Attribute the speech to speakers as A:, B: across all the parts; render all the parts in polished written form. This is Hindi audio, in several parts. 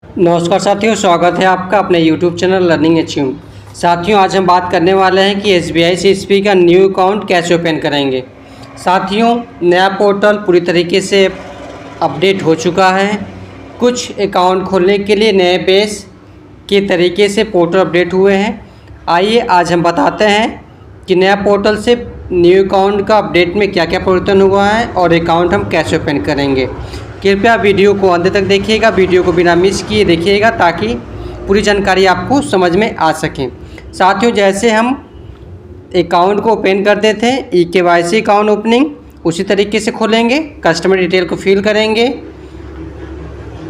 A: नमस्कार साथियों, स्वागत है आपका अपने YouTube चैनल लर्निंग अचीव। साथियों, आज हम बात करने वाले हैं कि SBI CSP का न्यू अकाउंट कैसे ओपन करेंगे। साथियों, नया पोर्टल पूरी तरीके से अपडेट हो चुका है। कुछ अकाउंट खोलने के लिए नए पेज के तरीके से पोर्टल अपडेट हुए हैं। आइए आज हम बताते हैं कि नया पोर्टल से न्यू अकाउंट का अपडेट में क्या क्या परिवर्तन हुआ है और अकाउंट हम कैसे ओपन करेंगे। कृपया वीडियो को अंत तक देखिएगा, वीडियो को बिना मिस किए देखिएगा ताकि पूरी जानकारी आपको समझ में आ सके। साथियों, जैसे हम अकाउंट को ओपन करते थे eKYC अकाउंट ओपनिंग, उसी तरीके से खोलेंगे। कस्टमर डिटेल को फिल करेंगे,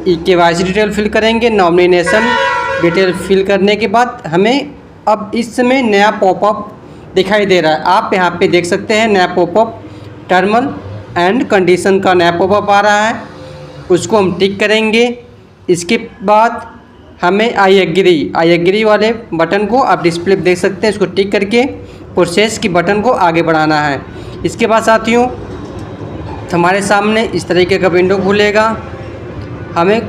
A: eKYC डिटेल फिल करेंगे, नॉमिनेशन डिटेल फिल करने के बाद हमें अब इस समय नया पॉपअप दिखाई दे रहा है। आप यहाँ पे देख सकते हैं नया पॉपअप टर्मल एंड कंडीशन का नया पॉपअप आ रहा है, उसको हम टिक करेंगे। इसके बाद हमें आई एग्री वाले बटन को आप डिस्प्ले पे देख सकते हैं, इसको टिक करके प्रोसेस की बटन को आगे बढ़ाना है। इसके बाद साथियों हमारे सामने इस तरीके का विंडो खुलेगा। हमें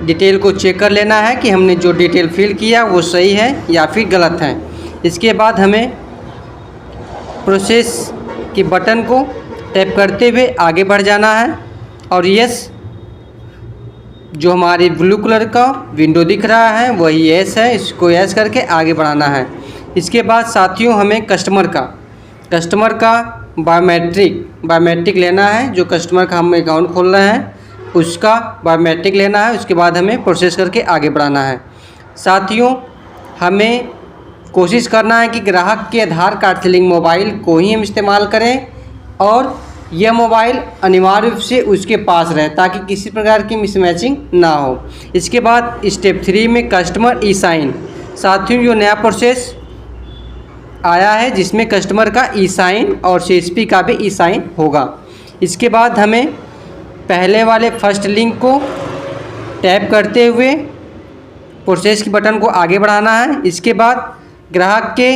A: डिटेल को चेक कर लेना है कि हमने जो डिटेल फिल किया वो सही है या फिर गलत है। इसके बाद हमें प्रोसेस के बटन को टैप करते हुए आगे बढ़ जाना है और यस, जो हमारी ब्लू कलर का विंडो दिख रहा है वही यस है, इसको यस करके आगे बढ़ाना है। इसके बाद साथियों हमें कस्टमर का बायोमेट्रिक लेना है। जो कस्टमर का हम अकाउंट खोल रहे हैं उसका बायोमेट्रिक लेना है। उसके बाद हमें प्रोसेस करके आगे बढ़ाना है। साथियों, हमें कोशिश करना है कि ग्राहक के आधार कार्ड से लिंक मोबाइल को ही हम इस्तेमाल करें और यह मोबाइल अनिवार्य रूप से उसके पास रहे ताकि किसी प्रकार की मिसमैचिंग ना हो। इसके बाद स्टेप 3 में कस्टमर ई साइन। साथियों, जो नया प्रोसेस आया है जिसमें कस्टमर का ई साइन और CSP का भी ई साइन होगा। इसके बाद हमें पहले वाले फर्स्ट लिंक को टैप करते हुए प्रोसेस के बटन को आगे बढ़ाना है। इसके बाद ग्राहक के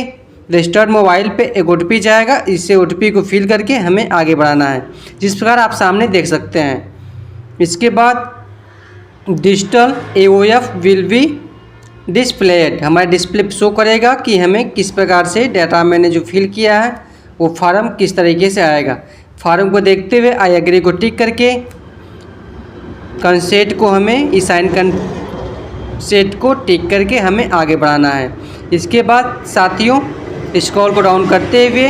A: रजिस्टर्ड मोबाइल पे एक OTP जाएगा, इससे OTP को फिल करके हमें आगे बढ़ाना है, जिस प्रकार आप सामने देख सकते हैं। इसके बाद digital AOF will be displayed, हमारे डिस्प्ले पे शो करेगा कि हमें किस प्रकार से डाटा मैंने जो फिल किया है वो फार्म किस तरीके से आएगा। फार्म को देखते हुए आई एग्री को टिक करके कंसेंट को हमें ई साइन कंसेंट को टिक करके हमें आगे बढ़ाना है। इसके बाद साथियों स्क्रॉल को डाउन करते हुए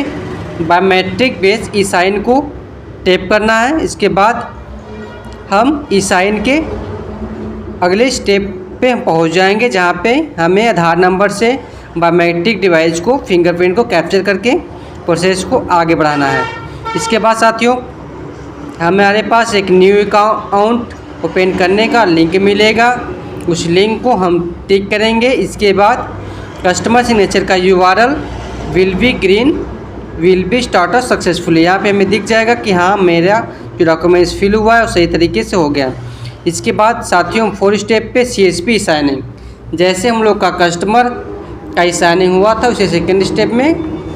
A: बायोमेट्रिक बेस ई साइन को टैप करना है। इसके बाद हम ई साइन के अगले स्टेप पे हम पहुंच जाएंगे, जहां पे हमें आधार नंबर से बायोमेट्रिक डिवाइस को फिंगरप्रिंट को कैप्चर करके प्रोसेस को आगे बढ़ाना है। इसके बाद साथियों हमारे पास एक न्यू अकाउंट ओपन करने का लिंक मिलेगा, उस लिंक को हम टिक करेंगे। इसके बाद कस्टमर सिग्नेचर का URL will be starter successfully, यहाँ पे हमें दिख जाएगा कि हाँ मेरा जो डॉक्यूमेंट्स फिल हुआ है वो सही तरीके से हो गया। इसके बाद साथियों 4 स्टेप पे CSP साइनिंग, जैसे हम लोग का कस्टमर का ई साइनिंग हुआ था उसे सेकेंड स्टेप में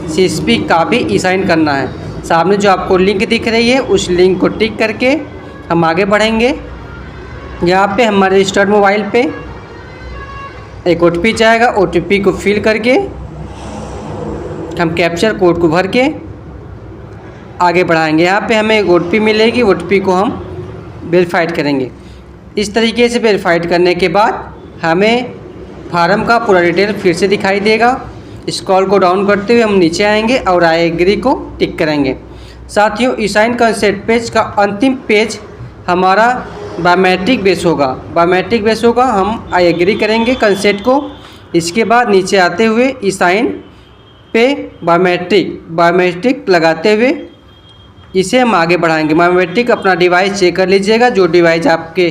A: CSP का भी ई साइन करना है। सामने जो आपको लिंक दिख रही है उस लिंक को टिक करके हम आगे बढ़ेंगे। यहाँ पे हमारे रजिस्टर्ड मोबाइल पे एक OTP जाएगा, OTP को फिल करके हम कैप्चर कोड को भर के आगे बढ़ाएंगे। यहाँ पे हमें एक OTP मिलेगी, OTP को हम वेरीफाइड करेंगे। इस तरीके से वेरीफाइड करने के बाद हमें फार्म का पूरा डिटेल फिर से दिखाई देगा। स्क्रॉल को डाउन करते हुए हम नीचे आएंगे और आई एग्री को टिक करेंगे। साथियों, ई साइन कंसेंट पेज का अंतिम पेज हमारा बायोमेट्रिक बेस होगा। हम आई एग्री करेंगे कंसेंट को। इसके बाद नीचे आते हुए ई साइन पे बायोमेट्रिक लगाते हुए इसे हम आगे बढ़ाएंगे। बायोमेट्रिक अपना डिवाइस चेक कर लीजिएगा, जो डिवाइस आपके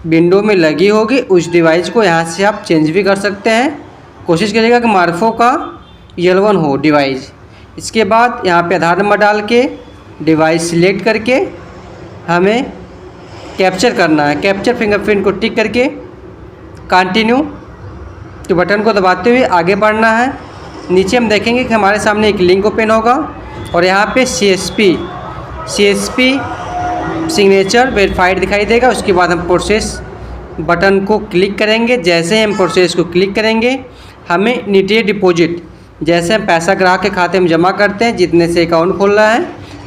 A: विंडो में लगी होगी उस डिवाइस को यहाँ से आप चेंज भी कर सकते हैं। कोशिश करिएगा कि मार्फो का L1 हो डिवाइस। इसके बाद यहाँ पे आधार नंबर डाल के डिवाइस सिलेक्ट करके हमें कैप्चर करना है। कैप्चर फिंगरप्रिंट को टिक करके कंटिन्यू के बटन को दबाते हुए आगे बढ़ना है। नीचे हम देखेंगे कि हमारे सामने एक लिंक ओपन होगा और यहाँ पे CSP सिग्नेचर वेरीफाइड दिखाई देगा। उसके बाद हम प्रोसेस बटन को क्लिक करेंगे। जैसे हम प्रोसेस को क्लिक करेंगे हमें नीचे डिपॉजिट, जैसे हम पैसा ग्राहक के खाते में जमा करते हैं जितने से अकाउंट खोल रहा है,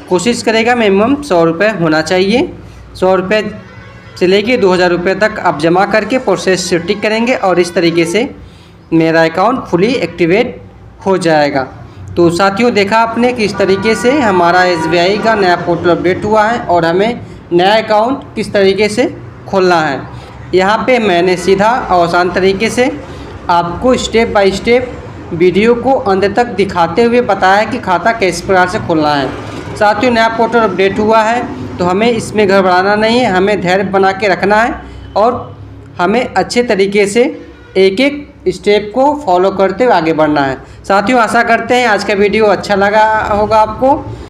A: कोशिश करेगा मिनिमम 100 रुपये होना चाहिए। 100 रुपये से लेके 2000 रुपये तक आप जमा करके प्रोसेस से टिक करेंगे और इस तरीके से मेरा अकाउंट फुली एक्टिवेट हो जाएगा। तो साथियों देखा आपने कि इस तरीके से हमारा SBI का नया पोर्टल अपडेट हुआ है और हमें नया अकाउंट किस तरीके से खोलना है। यहाँ पे मैंने सीधा और आसान तरीके से आपको स्टेप बाय स्टेप वीडियो को अंत तक दिखाते हुए बताया कि खाता किस प्रकार से खोलना है। साथियों नया पोर्टल अपडेट हुआ है तो हमें इसमें घबराना नहीं है, हमें धैर्य बना के रखना है और हमें अच्छे तरीके से एक एक स्टेप को फॉलो करते हुए आगे बढ़ना है। साथियों आशा करते हैं आज का वीडियो अच्छा लगा होगा आपको।